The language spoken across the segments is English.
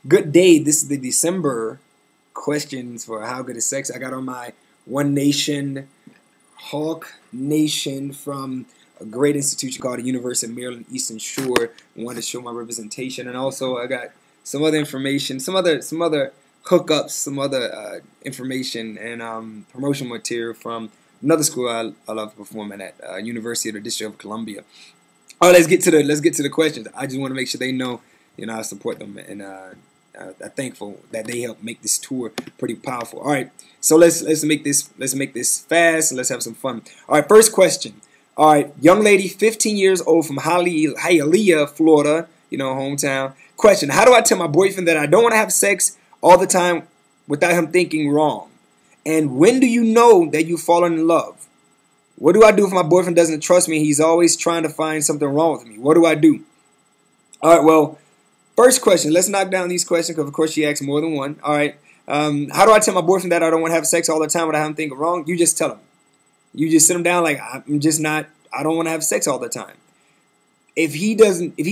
Good day. This is the December questions for How Good is Sex. I got on my One Nation Hawk Nation from a great institution called the University of Maryland Eastern Shore. I wanted to show my representation, and also I got some other information, some other hookups, some other information and promotional material from another school I love performing at, University of the District of Columbia. All right, let's get to the questions. I just want to make sure they know, I support them, and I'm thankful that they helped make this tour pretty powerful. All right, so let's make this fast and let's have some fun. All right, first question. All right, young lady, 15 years old from Hialeah, Florida, hometown. Question: how do I tell my boyfriend that I don't want to have sex all the time without him thinking wrong? And when do you know that you've fallen in love? What do I do if my boyfriend doesn't trust me? He's always trying to find something wrong with me. What do I do? All right, well, first question. Let's knock down these questions because, of course, she asked more than one. All right. How do I tell my boyfriend that I don't want to have sex all the time without him thinking wrong? You just tell him. You just sit him down like, I don't want to have sex all the time. If he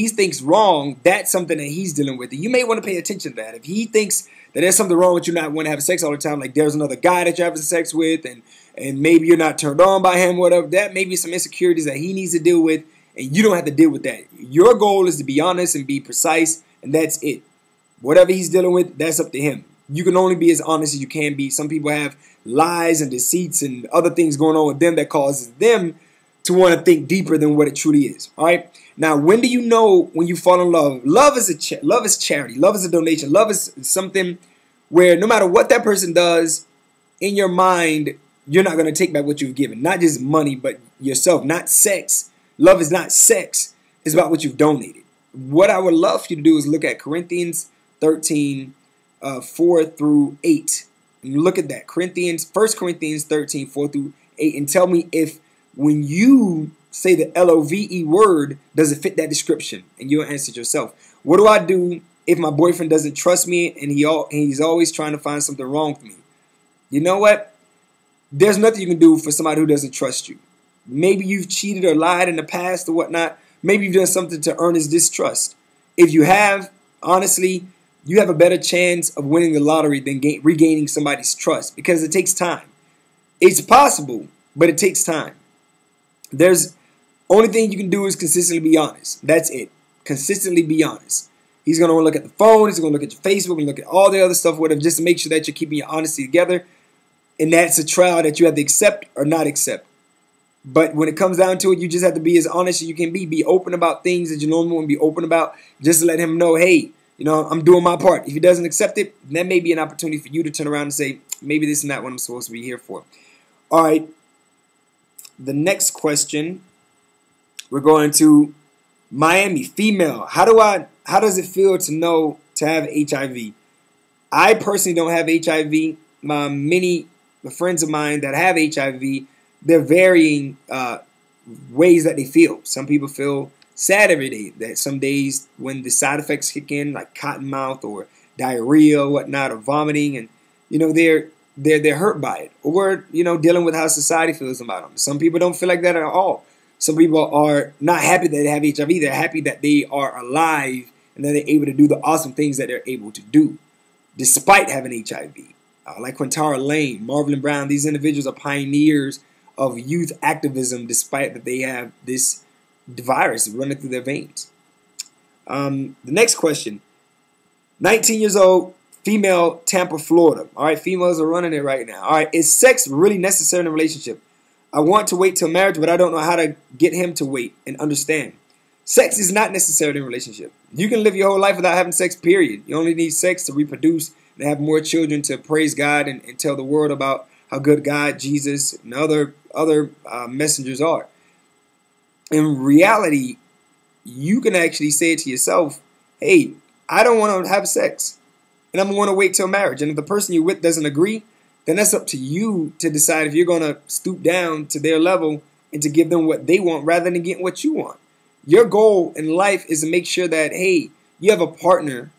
thinks wrong, that's something that he's dealing with. You may want to pay attention to that. If he thinks that there's something wrong with you not wanting to have sex all the time, like there's another guy that you're having sex with, and maybe you're not turned on by him, whatever, that may be some insecurities that he needs to deal with, and you don't have to deal with that. Your goal is to be honest and be precise, and that's it. Whatever he's dealing with, that's up to him. You can only be as honest as you can be. Some people have lies and deceits and other things going on with them that causes them to want to think deeper than what it truly is. All right. Now, when do you know when you fall in love? Love is charity. Love is a donation. Love is something where no matter what that person does, in your mind, you're not going to take back what you've given. Not just money, but yourself. Not sex. Love is not sex. It's about what you've donated. What I would love for you to do is look at Corinthians 13, 4 through 8. And look at that. 1 Corinthians 13, 4 through 8. And tell me if when you say the LOVE word, does it fit that description? And you'll answer it yourself. What do I do if my boyfriend doesn't trust me and he's always trying to find something wrong with me? You know what? There's nothing you can do for somebody who doesn't trust you. Maybe you've cheated or lied in the past or whatnot. Maybe you've done something to earn his distrust. If you have, honestly, you have a better chance of winning the lottery than regaining somebody's trust because it takes time. It's possible, but it takes time. There's only thing you can do is consistently be honest. That's it. Consistently be honest. He's going to look at the phone. He's going to look at your Facebook and look at all the other stuff, whatever, just to make sure that you're keeping your honesty together. And that's a trial that you have to accept or not accept. But when it comes down to it, you just have to be as honest as you can be. Be open about things that you normally wouldn't be open about. Just to let him know, hey, I'm doing my part. If he doesn't accept it, that may be an opportunity for you to turn around and say, maybe this is not what I'm supposed to be here for. All right. The next question, we're going to Miami, female. How does it feel to have HIV? I personally don't have HIV. Many friends of mine that have HIV, they're varying ways that they feel. Some people feel sad every day. That some days when the side effects kick in, like cotton mouth or diarrhea or whatnot, or vomiting, and they're hurt by it, or dealing with how society feels about them. Some people don't feel like that at all. Some people are not happy that they have HIV. They're happy that they are alive and that they're able to do the awesome things that they're able to do despite having HIV. Like Quintara Lane, Marvin Brown, these individuals are pioneers of youth activism despite that they have this virus running through their veins. The next question, 19 years old, female, Tampa, Florida. All right, females are running it right now. All right, is sex really necessary in a relationship? I want to wait till marriage, but I don't know how to get him to wait and understand. Sex is not necessary in a relationship. You can live your whole life without having sex, period. You only need sex to reproduce and have more children to praise God and tell the world about how good God, Jesus, and other messengers are. In reality, you can actually say it to yourself, hey, I don't want to have sex, and I'm going to wait till marriage. And if the person you're with doesn't agree, then that's up to you to decide if you're going to stoop down to their level and to give them what they want rather than getting what you want. Your goal in life is to make sure that, hey, you have a partner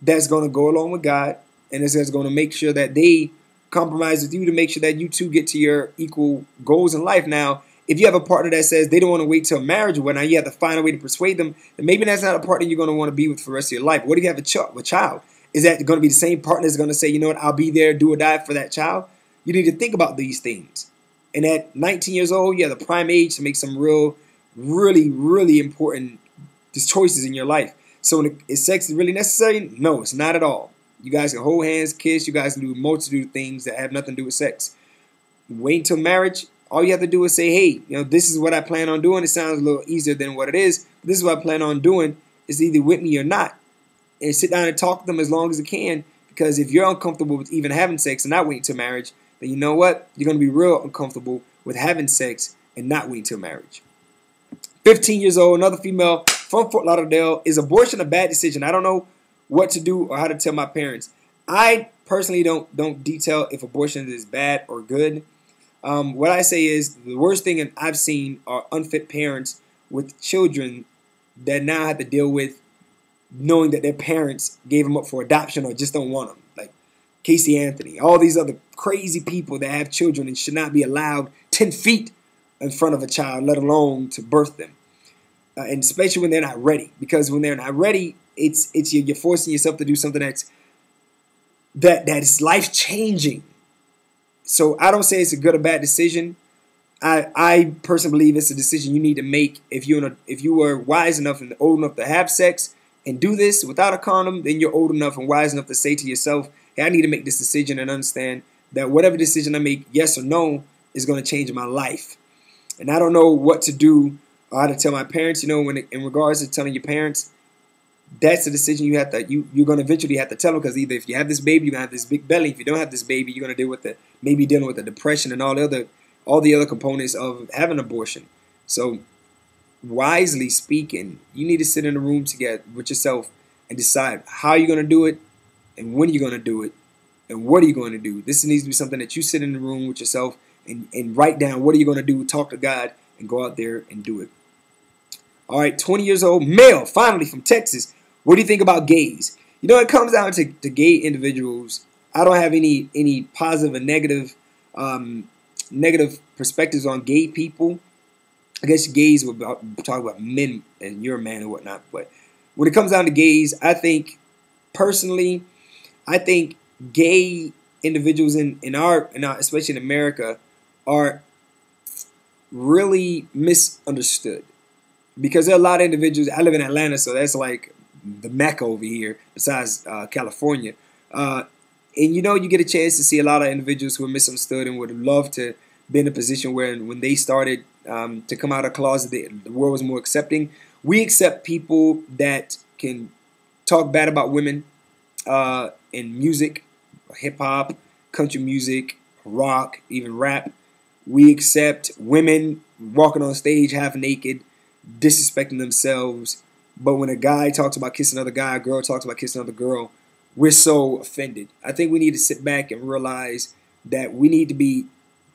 that's going to go along with God and is going to make sure that they compromise with you to make sure that you two get to your equal goals in life. Now, if you have a partner that says they don't want to wait till marriage or whatnot, you have to find a way to persuade them, then maybe that's not a partner you're going to want to be with for the rest of your life. What if you have a child? Is that going to be the same partner that's going to say, you know what, I'll be there, do or die for that child? You need to think about these things. And at 19 years old, you have the prime age to make some really important choices in your life. So is sex really necessary? No, it's not at all. You guys can hold hands, kiss. You guys can do a multitude of things that have nothing to do with sex. Wait until marriage. All you have to do is say, hey, you know, this is what I plan on doing. It sounds a little easier than what it is. But this is what I plan on doing. It's either with me or not. And sit down and talk to them as long as you can. Because if you're uncomfortable with even having sex and not waiting till marriage, then you know what? You're going to be real uncomfortable with having sex and not waiting till marriage. 15 years old, another female from Fort Lauderdale. Is abortion a bad decision? I don't know what to do or how to tell my parents. I personally don't detail if abortion is bad or good. What I say is the worst thing I've seen are unfit parents with children that now have to deal with knowing that their parents gave them up for adoption or just don't want them. Like Casey Anthony, all these other crazy people that have children and should not be allowed 10 feet in front of a child, let alone to birth them. And especially when they're not ready. Because when they're not ready, you're forcing yourself to do something that is life-changing. So I don't say it's a good or bad decision. I personally believe it's a decision you need to make. If you are wise enough and old enough to have sex and do this without a condom, then you're old enough and wise enough to say to yourself, hey, I need to make this decision and understand that whatever decision I make, yes or no, is going to change my life. And I don't know what to do or how to tell my parents. You know, in regards to telling your parents, that's a decision you're going to eventually have to tell them, because either if you have this baby, you're going to have this big belly. If you don't have this baby, you're going to deal with maybe dealing with the depression and all the other components of having an abortion. So wisely speaking, you need to sit in a room together with yourself and decide how you're going to do it and when you're going to do it and what are you going to do. This needs to be something that you sit in the room with yourself and write down what are you going to do, talk to God, and go out there and do it. All right, 20 years old, male, finally from Texas. What do you think about gays? You know, it comes down to gay individuals. I don't have any positive and negative perspectives on gay people. I guess gays will talk about men and you're a man and whatnot. But when it comes down to gays, I think personally, gay individuals in our especially in America are really misunderstood, because there are a lot of individuals. I live in Atlanta, so that's like the Mecca over here, besides California. And you know, you get a chance to see a lot of individuals who are misunderstood and would love to be in a position where when they started to come out of the closet, the world was more accepting. We accept people that can talk bad about women in music, hip-hop, country music, rock, even rap. We accept women walking on stage half naked, disrespecting themselves. But when a guy talks about kissing another guy, a girl talks about kissing another girl, we're so offended. I think we need to sit back and realize that we need to be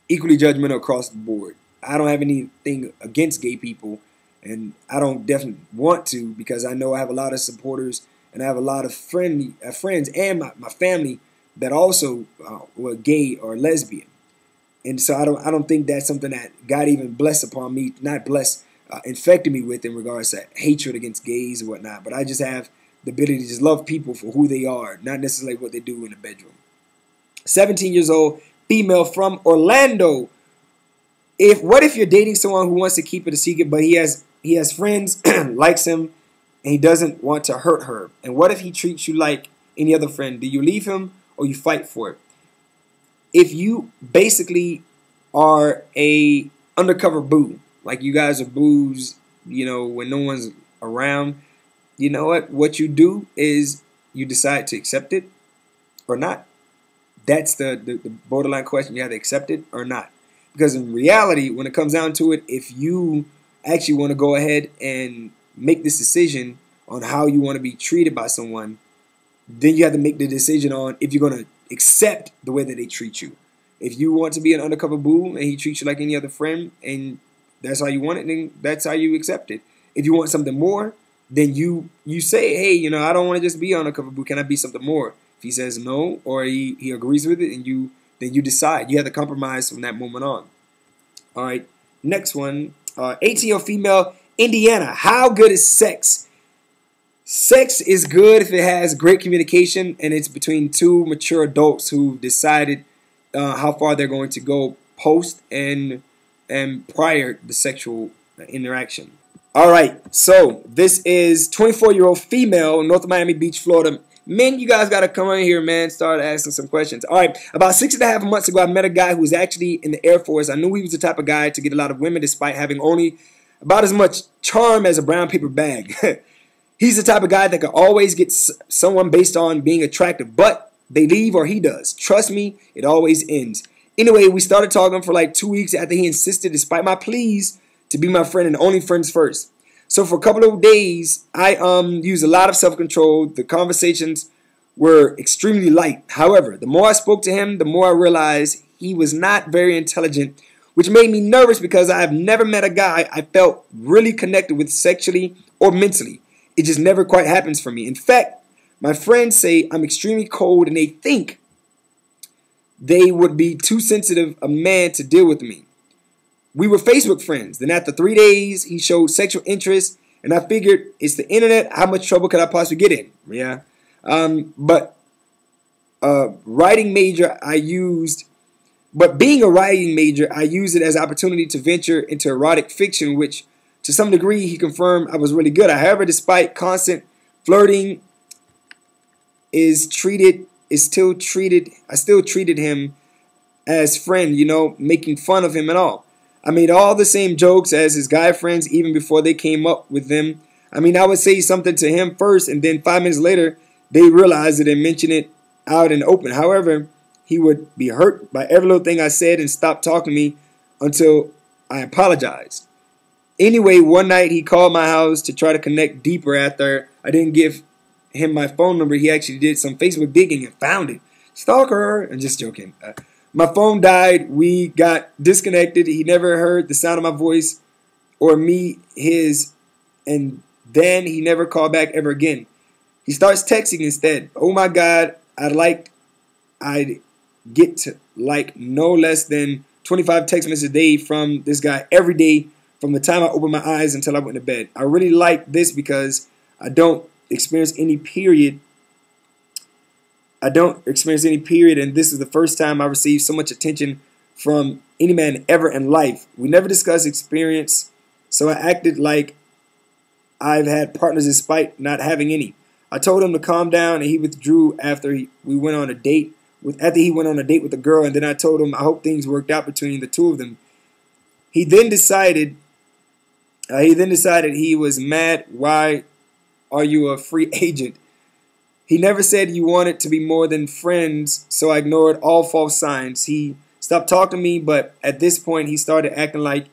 equally judgmental across the board. I don't have anything against gay people, and I don't definitely want to, because I know I have a lot of supporters and I have a lot of friends and my family that also were gay or lesbian. And so I don't think that's something that God even blessed upon me, not blessed, infected me with in regards to hatred against gays and whatnot. But I just have the ability to just love people for who they are, not necessarily what they do in the bedroom. 17 years old, female from Orlando. What if you're dating someone who wants to keep it a secret, but he has friends, likes him, and he doesn't want to hurt her? And what if he treats you like any other friend? Do you leave him or you fight for it? If you basically are a undercover boo, like you guys are boos, you know, when no one's around, you know what you do is you decide to accept it or not. That's the borderline question. You have to accept it or not. Because in reality, when it comes down to it, if you actually want to go ahead and make this decision on how you want to be treated by someone, then you have to make the decision on if you're going to accept the way that they treat you. If you want to be an undercover boo and he treats you like any other friend and that's how you want it, then that's how you accept it. If you want something more, then you say, hey, you know, I don't want to just be an undercover boo. Can I be something more? If he says no or he agrees with it, and then you decide. You have to compromise from that moment on. All right, next one. 18-year-old female, Indiana. How good is sex? Sex is good if it has great communication and it's between two mature adults who decided how far they're going to go post and prior the sexual interaction. All right, so this is 24-year-old female, North Miami Beach, Florida. Men, you guys got to come on here, man, start asking some questions. All right, about 6.5 months ago, I met a guy who was actually in the Air Force. I knew he was the type of guy to get a lot of women despite having only about as much charm as a brown paper bag. He's the type of guy that can always get someone based on being attractive, but they leave or he does. Trust me, it always ends. Anyway, we started talking for like 2 weeks after he insisted, despite my pleas, to be my friend and only friends first. So for a couple of days, I used a lot of self-control. The conversations were extremely light. However, the more I spoke to him, the more I realized he was not very intelligent, which made me nervous because I've never met a guy I felt really connected with sexually or mentally. It just never quite happens for me. In fact, my friends say I'm extremely cold and they think they would be too sensitive a man to deal with me. We were Facebook friends. Then after 3 days, he showed sexual interest, and I figured it's the internet. How much trouble could I possibly get in? Yeah. Writing major, being a writing major, I used it as an opportunity to venture into erotic fiction, which to some degree he confirmed I was really good at. However, despite constant flirting, I still treated him as friend, you know, making fun of him and all. I made all the same jokes as his guy friends even before they came up with them. I mean, I would say something to him first, and then 5 minutes later, they realized it and mentioned it out in the open. However, he would be hurt by every little thing I said and stop talking to me until I apologized. Anyway, one night he called my house to try to connect deeper after I didn't give him my phone number. He actually did some Facebook digging and found it. Stalker. I'm just joking. My phone died. We got disconnected. He never heard the sound of my voice or me, his, and then he never called back ever again. He starts texting instead. Oh my God, I'd get to like no less than 25 text messages a day from this guy every day from the time I opened my eyes until I went to bed. I really like this because I don't experience any period, and this is the first time I received so much attention from any man ever in life. We never discussed experience, so I acted like I've had partners despite not having any. I told him to calm down, and he withdrew after he went on a date with a girl, and then I told him I hope things worked out between the two of them. He then decided he was mad. Why are you a free agent? He never said you wanted to be more than friends, so I ignored all false signs. He stopped talking to me, but at this point he started acting like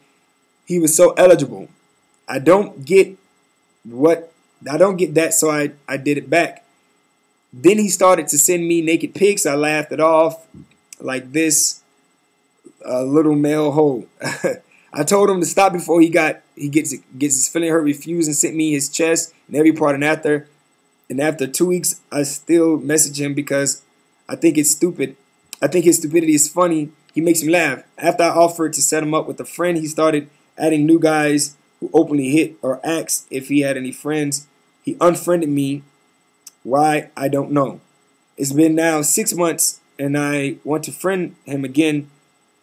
he was so eligible. I don't get that, so I did it back. Then he started to send me naked pics. I laughed it off like this little male hoe. I told him to stop before he gets his feeling hurt, refused, and sent me his chest and every part. And after 2 weeks, I still message him because I think it's stupid. I think his stupidity is funny. He makes me laugh. After I offered to set him up with a friend, he started adding new guys who openly hit or asked if he had any friends. He unfriended me. Why? I don't know. It's been now 6 months, and I want to friend him again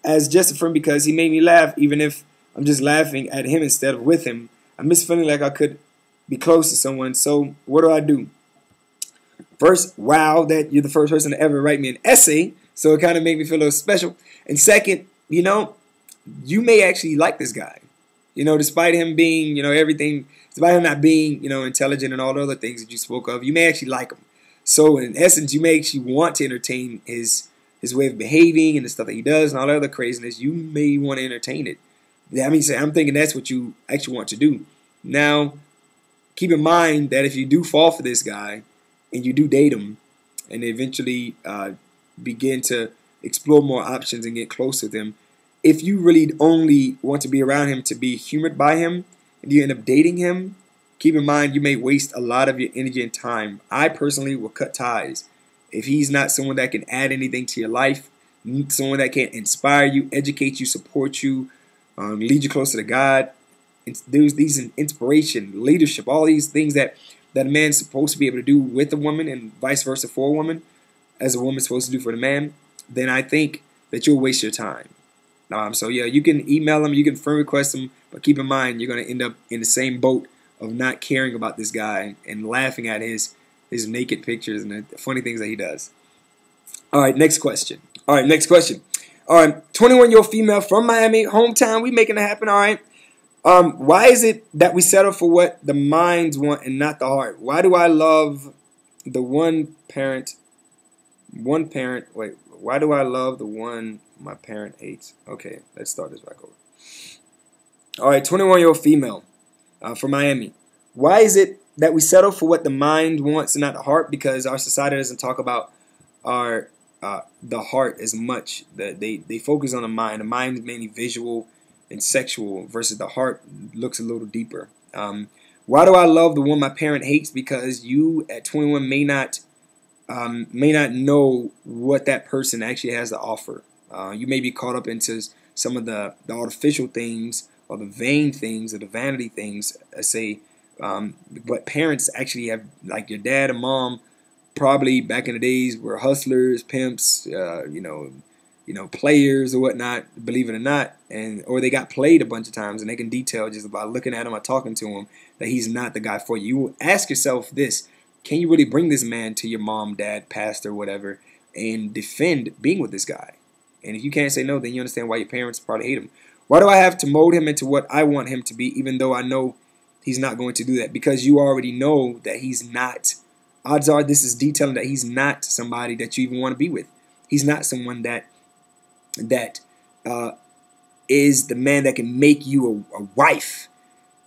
as just a friend because he made me laugh, even if I'm just laughing at him instead of with him. I miss feeling like I could be close to someone. So what do? First, wow, that you're the first person to ever write me an essay. So it kind of made me feel a little special. And second, you know, you may actually like this guy. You know, despite him being, you know, everything, despite him not being, you know, intelligent and all the other things that you spoke of, you may actually like him. So in essence, you may actually want to entertain his way of behaving and the stuff that he does and all the other craziness. You may want to entertain it. I mean, I'm thinking that's what you actually want to do. Now, keep in mind that if you do fall for this guy and you do date him and eventually begin to explore more options and get close to them, if you really only want to be around him to be humored by him and you end up dating him, keep in mind you may waste a lot of your energy and time. I personally will cut ties. If he's not someone that can add anything to your life, someone that can inspire you, educate you, support you, lead you closer to God, these inspiration, leadership, all these things that that a man's supposed to be able to do with a woman and vice versa for a woman, as a woman's supposed to do for the man, then I think that you'll waste your time. So yeah, you can email them, you can friend request them, but keep in mind you're going to end up in the same boat of not caring about this guy and laughing at his naked pictures and the funny things that he does. All right, next question. All right, 21-year-old female from Miami, hometown, we making it happen. All right. Why is it that we settle for what the minds want and not the heart? Why do I love the one parent? Wait, why do I love the one my parent hates? Okay, let's start this back over. All right, 21-year-old female from Miami. Why is it that we settle for what the mind wants and not the heart? Because our society doesn't talk about the heart as much. They focus on the mind. The mind is mainly visual and sexual versus the heart looks a little deeper. Why do I love the one my parent hates? Because you at 21 may not know what that person actually has to offer. You may be caught up into some of the artificial things or the vain things or the vanity things. But parents actually have, like your dad and mom, probably back in the days were hustlers, pimps, players or whatnot, believe it or not, or they got played a bunch of times, and they can detail just by looking at him or talking to him that he's not the guy for you. You will ask yourself this: can you really bring this man to your mom, dad, pastor, whatever, and defend being with this guy? And if you can't say no, then you understand why your parents probably hate him. Why do I have to mold him into what I want him to be, even though I know he's not going to do that? Because you already know that he's not. Odds are this is detailing that he's not somebody that you even want to be with. He's not someone that is the man that can make you a wife.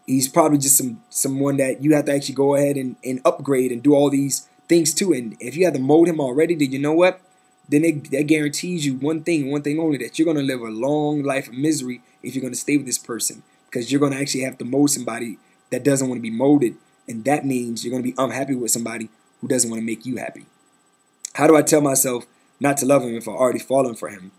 He's probably just someone that you have to actually go ahead and upgrade and do all these things to. And if you have to mold him already, then you know what? Then that guarantees you one thing only, that you're going to live a long life of misery if you're going to stay with this person. Because you're going to actually have to mold somebody that doesn't want to be molded. And that means you're going to be unhappy with somebody who doesn't want to make you happy. How do I tell myself not to love him if I've already fallen for him?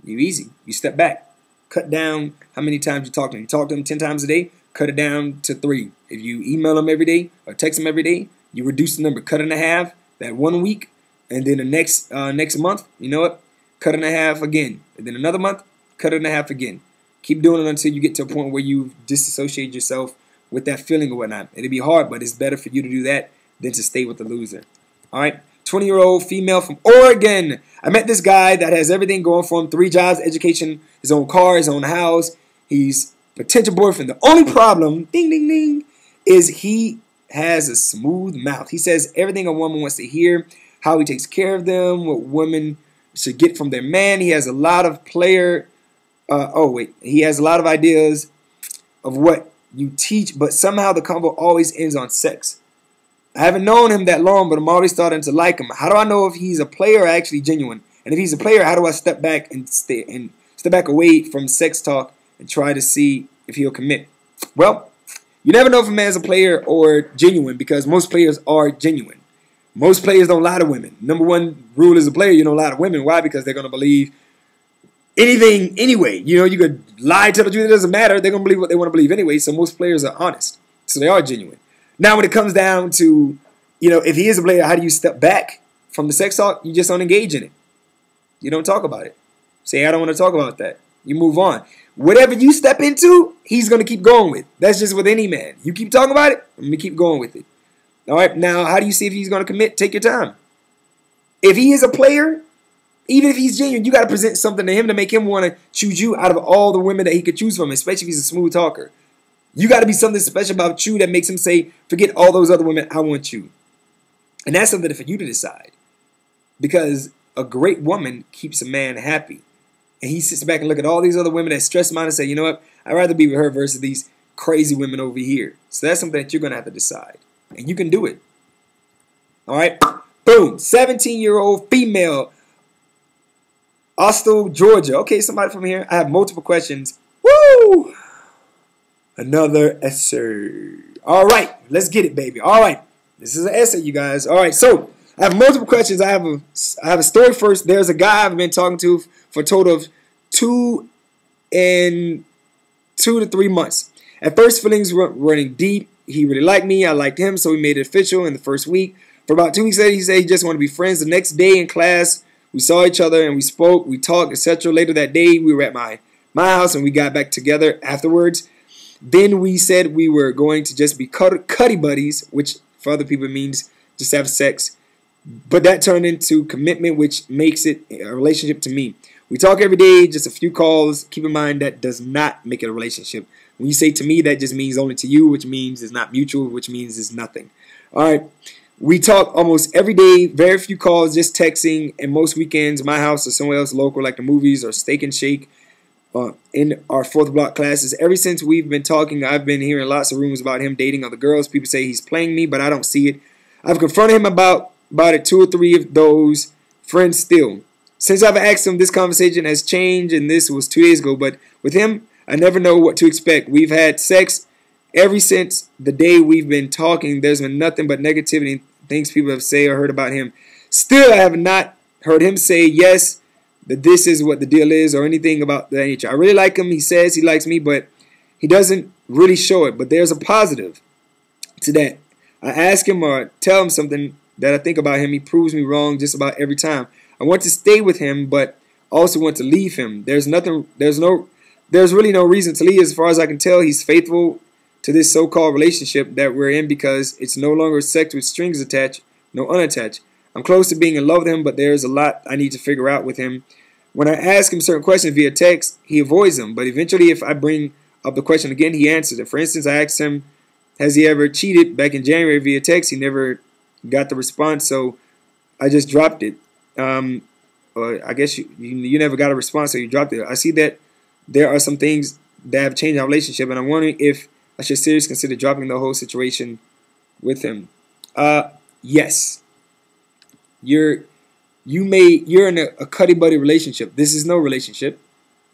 You're easy. You step back. Cut down how many times you talk to him. You talk to him 10 times a day, cut it down to 3. If you email him every day or text him every day, you reduce the number. Cut it in half that 1 week, and then the next month, you know what? Cut it in half again. And then another month, cut it in half again. Keep doing it until you get to a point where you disassociate yourself with that feeling or whatnot. It'll be hard, but it's better for you to do that than to stay with the loser. All right? 20-year-old female from Oregon. I met this guy that has everything going for him. 3 jobs, education, his own car, his own house. He's potential boyfriend. The only problem, ding, ding, ding, is he has a smooth mouth. He says everything a woman wants to hear, how he takes care of them, what women should get from their man. He has a lot of he has a lot of ideas of what you teach, but somehow the convo always ends on sex. I haven't known him that long, but I'm already starting to like him. How do I know if he's a player or actually genuine? And if he's a player, how do I step back and step back away from sex talk and try to see if he'll commit? Well, you never know if a man's a player or genuine, because most players are genuine. Most players don't lie to women. Number one rule as a player, you don't lie to women. Why? Because they're going to believe anything anyway. You know, you could lie, tell the truth, it doesn't matter. They're going to believe what they want to believe anyway. So most players are honest. So they are genuine. Now, when it comes down to, if he is a player, how do you step back from the sex talk? You just don't engage in it. You don't talk about it. Say, I don't want to talk about that. You move on. Whatever you step into, he's going to keep going with. That's just with any man. You keep talking about it, I'm going to keep going with it. All right, now, how do you see if he's going to commit? Take your time. If he is a player, even if he's genuine, you got to present something to him to make him want to choose you out of all the women that he could choose from, especially if he's a smooth talker. You got to be something special about you that makes him say, forget all those other women, I want you. And that's something for you to decide. Because a great woman keeps a man happy. And he sits back and look at all these other women that stress him out and say, you know what, I'd rather be with her versus these crazy women over here. So that's something that you're going to have to decide. And you can do it. All right? Boom. 17-year-old female. Austell, Georgia. Okay, somebody from here. I have multiple questions. Woo! Another essay. All right, let's get it, baby. All right, this is an essay, you guys. All right, so I have multiple questions. I have a story first. There's a guy I've been talking to for a total of 2 to 3 months. At first, feelings were running deep. he really liked me. I liked him, so we made it official in the first week. For about 2 weeks later, he said he just wanted to be friends. The next day in class, we saw each other and we spoke, we talked, etc. Later that day, we were at my house and we got back together afterwards. Then we said we were going to just be cuddy buddies, which for other people means just have sex. But that turned into commitment, which makes it a relationship to me. We talk every day, just a few calls. Keep in mind that does not make it a relationship. When you say to me, that just means only to you, which means it's not mutual, which means it's nothing. All right. We talk almost every day, very few calls, just texting, and most weekends, my house or somewhere else local, like the movies or Steak and Shake, in our 4th block classes. Ever since we've been talking, I've been hearing lots of rumors about him dating other girls. People say he's playing me, but I don't see it. I've confronted him about it 2 or 3 of those friends still. Since I've asked him, this conversation has changed, and this was 2 days ago, but with him, I never know what to expect. We've had sex ever since the day we've been talking. There's been nothing but negativity, things people have said or heard about him. Still, I have not heard him say yes, that this is what the deal is, or anything about that nature. I really like him. He says he likes me, but he doesn't really show it. But there's a positive to that. I ask him or tell him something that I think about him. He proves me wrong just about every time. I want to stay with him, but also want to leave him. There's really no reason to leave. As far as I can tell, he's faithful to this so-called relationship that we're in because it's no longer sex with strings attached, no unattached. I'm close to being in love with him, but there's a lot I need to figure out with him. When I ask him certain questions via text, he avoids them. But eventually, if I bring up the question again, he answers it. For instance, I asked him, has he ever cheated back in January via text? He never got the response, so I just dropped it. I guess you never got a response, so you dropped it. I see that there are some things that have changed our relationship, and I'm wondering if I should seriously consider dropping the whole situation with him. Yes. You're in a cuddy buddy relationship. This is no relationship.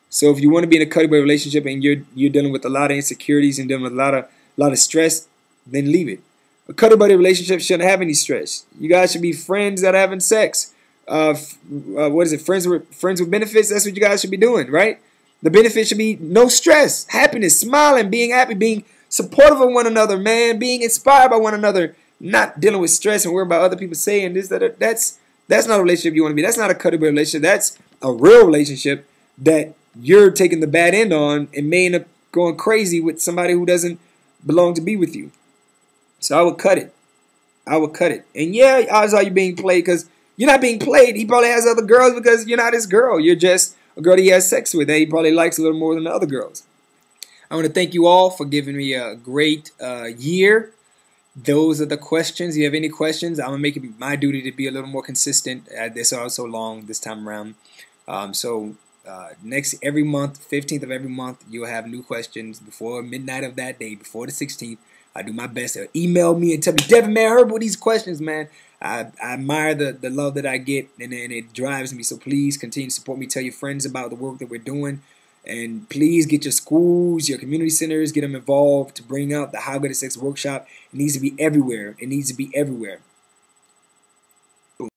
So if you want to be in a cuddy buddy relationship and you're dealing with a lot of insecurities and dealing with a lot of stress, then leave it. A cuddy buddy relationship shouldn't have any stress. You guys should be friends that are having sex. What is it? Friends with benefits. That's what you guys should be doing, right? The benefit should be no stress, happiness, smiling, being happy, being supportive of one another, man, being inspired by one another, not dealing with stress and worrying about other people saying this, that. That's not a relationship you want to be. That's not a cuddy buddy relationship. That's a real relationship that you're taking the bad end on and may end up going crazy with somebody who doesn't belong to be with you. So I would cut it. I would cut it. And yeah, odds are you're being played because you're not being played. He probably has other girls because you're not his girl. You're just a girl that he has sex with that he probably likes a little more than the other girls. I want to thank you all for giving me a great year. Those are the questions. If you have any questions, I'm going to make it my duty to be a little more consistent. This are so long this time around. Every month, 15th of every month, you'll have new questions before midnight of that day, before the 16th. I do my best to email me and tell me, Devin, man, I heard about these questions, man. I admire the love that I get, and it drives me. So please continue to support me. Tell your friends about the work that we're doing. And please get your schools, your community centers, get them involved to bring out the How Good at Sex workshop. It needs to be everywhere. It needs to be everywhere.